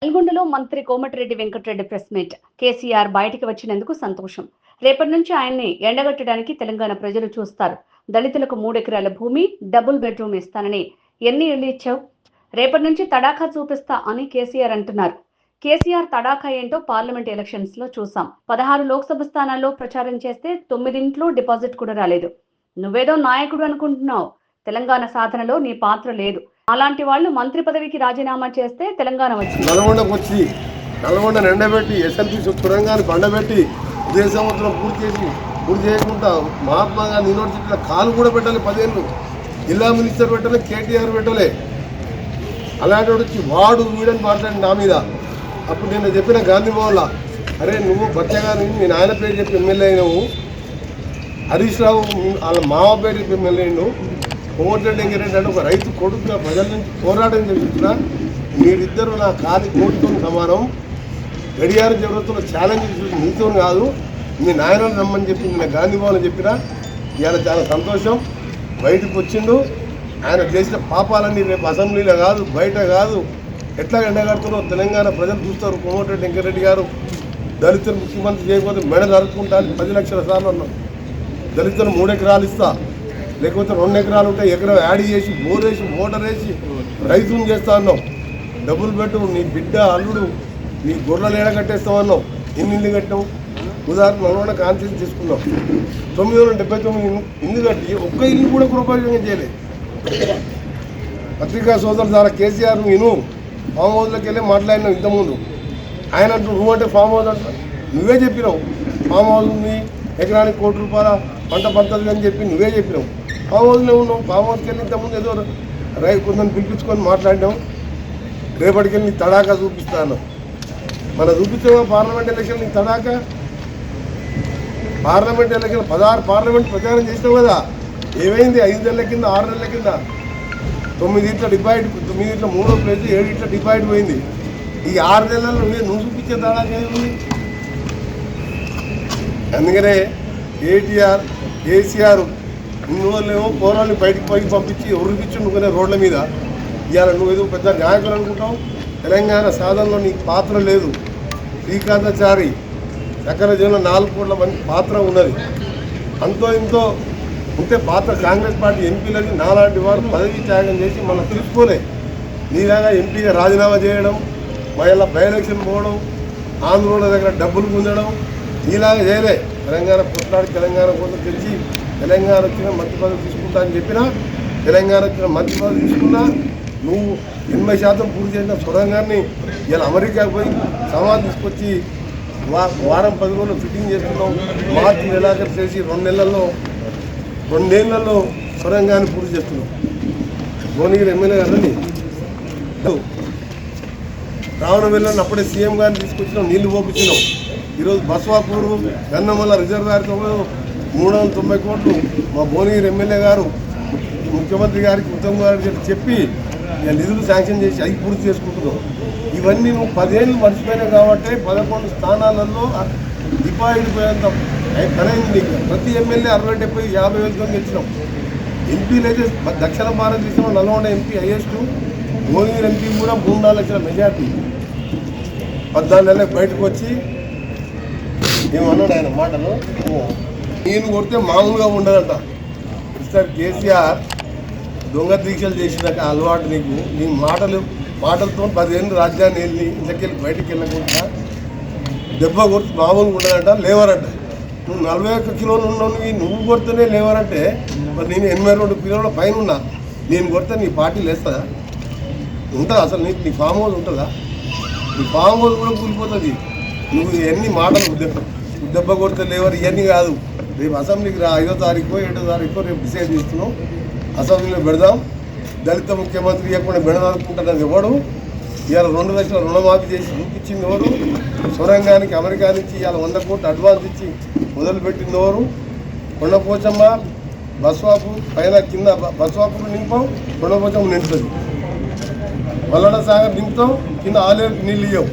నల్గొండలో మంత్రి Komatireddy Venkatareddy press meet. KCR బయటికి వచ్చినందుకు సంతోషం. రేపటి నుంచి ఆయన్ని ఎండగట్టడానికి తెలంగాణ ప్రజలు చూస్తారు. దళితులకు 3 ఎకరాల భూమి, డబుల్ బెడ్రూమ్ ఇస్తానని ఎన్ని ఇళ్లు ఇచ్చావు? రేపటి నుంచి తడాఖా చూపిస్తా అని కేసీఆర్ అంటున్నారు. కేసీఆర్ తడాఖా ఏంటో పార్లమెంట్ ఎలక్షన్స్ లో చూసాం. 16 లోక్సభ స్థానాల్లో ప్రచారం చేస్తే 9 డిపాజిట్ కూడా రాలేదు. నువ్వేదో నాయకుడు అనుకుంటున్నావు. తెలంగాణ సాధనలో నీ పాత్ర లేదు. అలాంటి వాళ్ళు మంత్రి పదవికి రాజీనామా చేస్తే తెలంగాణ వచ్చింది. నల్గొండకు వచ్చి నల్గొండను ఎండబెట్టి ఎస్ఎల్పీ తురంగాన్ని బండబెట్టి ఇదే సంవత్సరం పూర్తి చేయకుండా మహాత్మా గాంధీ యూనివర్సిటీలో కాలు కూడా పెట్టాలి. 10 ఏళ్ళు జిల్లా మినిస్టర్ పెట్టలే, కేటీఆర్ పెట్టలే. అలాంటి వచ్చి వాడు వీడని మాట్లాడి నా మీద. అప్పుడు నేను చెప్పిన గాంధీ భవన్లో, అరే నువ్వు బచ్చగాని మీ నాయన పేరు చెప్పి ఎమ్మెల్యే అయినావు, హరీష్ రావు వాళ్ళ మామ పేరు చెప్పి ఎమ్మెల్యే అయినావు, కోమటిరెడ్డి వెంకటరెడ్డి అంటే ఒక రైతు కొడుకుగా ప్రజల నుంచి పోరాటం చేస్తున్నా, మీరిద్దరు నా కాలి కోటితో సమానం, గడియార జరుగుతున్న ఛాలెంజ్ నీతో కాదు, మీ నాయనని రమ్మని చెప్పి నేను గాంధీ భవన్ చెప్పినా. ఇవాళ చాలా సంతోషం. బయటకు వచ్చిండు. ఆయన చేసిన పాపాలన్నీ రేపు అసెంబ్లీలో కాదు, బయట కాదు, ఎట్లా ఎండగడుతున్నారో తెలంగాణ ప్రజలు చూస్తారు. కోమటిరెడ్డి వెంకటరెడ్డి గారు దళితులు ముఖ్యమంత్రి చేయకపోతే మెడ నరుక్కుంటాను 10 లక్షల సార్లు అన్నాం. దళితులు 3 ఎకరాలు ఇస్తా, లేకపోతే 2 ఎకరాలు ఉంటే ఎకరం యాడ్ చేసి బోరేసి మోటార్ వేసి రైతుని చేస్తా అన్నాం. డబ్బులు పెట్టు, నీ బిడ్డ అల్లుడు నీ గొర్రెలు ఏడ కట్టేస్తామన్నాం. ఎన్ని ఇల్లు కట్టినాం? ఉదాహరణ మనలో కాన్ఫరెన్స్ తీసుకున్నాం. 979 ఇల్లు కట్టి ఒక్క ఇల్లు కూడా కృపయోగం చేయలేదు. పత్రికా సోదరుల ద్వారా కేసీఆర్ నేను ఫామ్ హౌస్లోకి వెళ్ళి మాట్లాడినావు ఇంతకుముందు. ఆయన అంటూ నువ్వు అంటే ఫామ్ హౌస్ అంట, నువ్వే చెప్పినావు ఫామ్ హౌస్ ఉంది, ఎకరానికి ₹1 పంట పడుతుంది అని చెప్పి నువ్వే చెప్పినావు. ఫామ్ హౌస్లో ఉన్నావు. ఫామ్ హౌస్కి వెళ్ళి ఇంతకుముందు ఏదో కొంచెం పిలిపించుకొని మాట్లాడినాం. రేపటికి వెళ్ళి నీ తడాకా చూపిస్తాను. మన చూపించావా పార్లమెంట్ ఎలక్షన్? నీ తడాకా పార్లమెంట్ ఎలక్షన్ 16 పార్లమెంట్ ప్రచారం చేసినావు కదా. ఏమైంది? 5 నెలల కింద 6 నెలల కింద 9 డిపాజిట్, 9 3వ ప్లేస్, 7 డిపాజిట్ పోయింది. ఈ 6 నెలల్లో నువ్వు చూపించే తడాకా ఏముంది? అందుకనే కేసీఆర్ ఇన్నివల్లేమో పోరాళ్ళని బయటికి పంపించి ఉరిపించి నువ్వునే రోడ్ల మీద. ఇవాళ నువ్వు ఏదో పెద్ద నాయకులు అనుకుంటావు. తెలంగాణ సాధనలో నీకు పాత్ర లేదు. శ్రీకాంతాచారి చక్కెర జీవన 4 కోట్ల మంది పాత్ర ఉన్నది. అంతో ఇంతో ఉంటే పాత్ర కాంగ్రెస్ పార్టీ ఎంపీలని నాలాంటి వారు పదవి త్యాగం చేసి మనం తీసుకోలే. నీలాగా ఎంపీగా రాజీనామా చేయడం, మళ్ళీ బై ఎలక్షన్ పోవడం, ఆంధ్రోళ్ళ దగ్గర డబ్బులు పొందడం నీలాగా చేయలే. తెలంగాణ పుట్లాడి తెలంగాణ కోసం తెచ్చి తెలంగాణ వచ్చిన మంత్రి పదవి తీసుకుంటా అని చెప్పినా, తెలంగాణ వచ్చిన మంత్రి పదవి తీసుకున్నా. నువ్వు 80% పూర్తి చేసిన సొరంగాన్ని ఇలా అమెరికాకు పోయి సమాధి తీసుకొచ్చి వారం 10 రోజులు ఫిట్టింగ్ చేస్తున్నావు. మార్చి నెలాఖరు చేసి 2 నెలల్లో సొరంగాన్ని పూర్తి చేస్తున్నావు. భువనగిరి ఎమ్మెల్యే గారిని రావణ వెళ్ళని అప్పుడే సీఎం గారిని తీసుకొచ్చినావు, నీళ్లు పోపించినావు. ఈరోజు బస్వాపూర్ గన్నమల్ల రిజర్వాయర్తో 390 కోట్లు మా భువనగిరి ఎమ్మెల్యే గారు ముఖ్యమంత్రి గారికి ఉత్తమ్ గారికి చెప్పి నిధులు శాంక్షన్ చేసి అవి పూర్తి చేసుకుంటున్నావు. ఇవన్నీ నువ్వు 10 ఏళ్ళు మర్చిపోయినావు కాబట్టి 11 స్థానాలలో డిపాజిట్ పోయేంత పనైంది. ప్రతి ఎమ్మెల్యే 60-70 వేలతో గెలిచినాం. ఎంపీలు అయితే దక్షిణ భారతదేశంలో Nalgonda MP highest, Bhuvanagiri MP కూడా 3-4 లక్షల మెజార్టీ. 14 నెలలకు బయటకు వచ్చి ఏమన్నాడు ఆయన మాటలు, నేను కొడితే మామూలుగా ఉండదంట. మిస్టర్ కేసీఆర్ దొంగ దీక్షలు చేసినాక అలవాటు నీకు. నీ మాటలతో 10 ఏళ్ళు రాజధాని వెళ్ళి ఇంట్లోకెళ్ళి బయటకు వెళ్ళకుండా దెబ్బ కొడితే మామూలుగా ఉండదంట, లేవరంట. నువ్వు 41 కిలోలు ఉన్నావు, నువ్వు కొడితేనే లేవరంటే మరి నేను 82 కిలోల పైన ఉన్నా. నేను కొడితే నీ పార్టీ లేస్తుందా? ఉంటుందా అసలు? నీ ఫామ్ హౌస్ ఉంటుందా? నీ ఫామ్ హౌస్ కూడా కూలిపోతుంది. నువ్వు ఎన్ని మాటలు దెబ్బ కొడితే లేవరు ఇవన్నీ కాదు. రేపు అసెంబ్లీకి 5వ తారీఖు 7వ తారీఖు రేపు డిసైడ్ చేస్తున్నాం. అసెంబ్లీలో పెడదాం. దళిత ముఖ్యమంత్రి ఇవ్వకుండా బెడదనుకుంటున్నది ఎవడు? ఇవాళ 2 లక్షల రుణమాఫీ చేసి చూపించింది ఎవరు? సొరంగానికి అమెరికా నుంచి ఇవాళ 100 కోట్లు అడ్వాన్స్ ఇచ్చి మొదలుపెట్టింది ఎవరు? కొండపోచమ్మ బస్వాపు పైన కింద బస్వాపులు నింపాం, కొండపోచమ్మ నింపుతుంది. మల్లన్న సాగర్ నింపుతాం, కింద ఆలేరుకి నీళ్ళు ఇవ్వవు.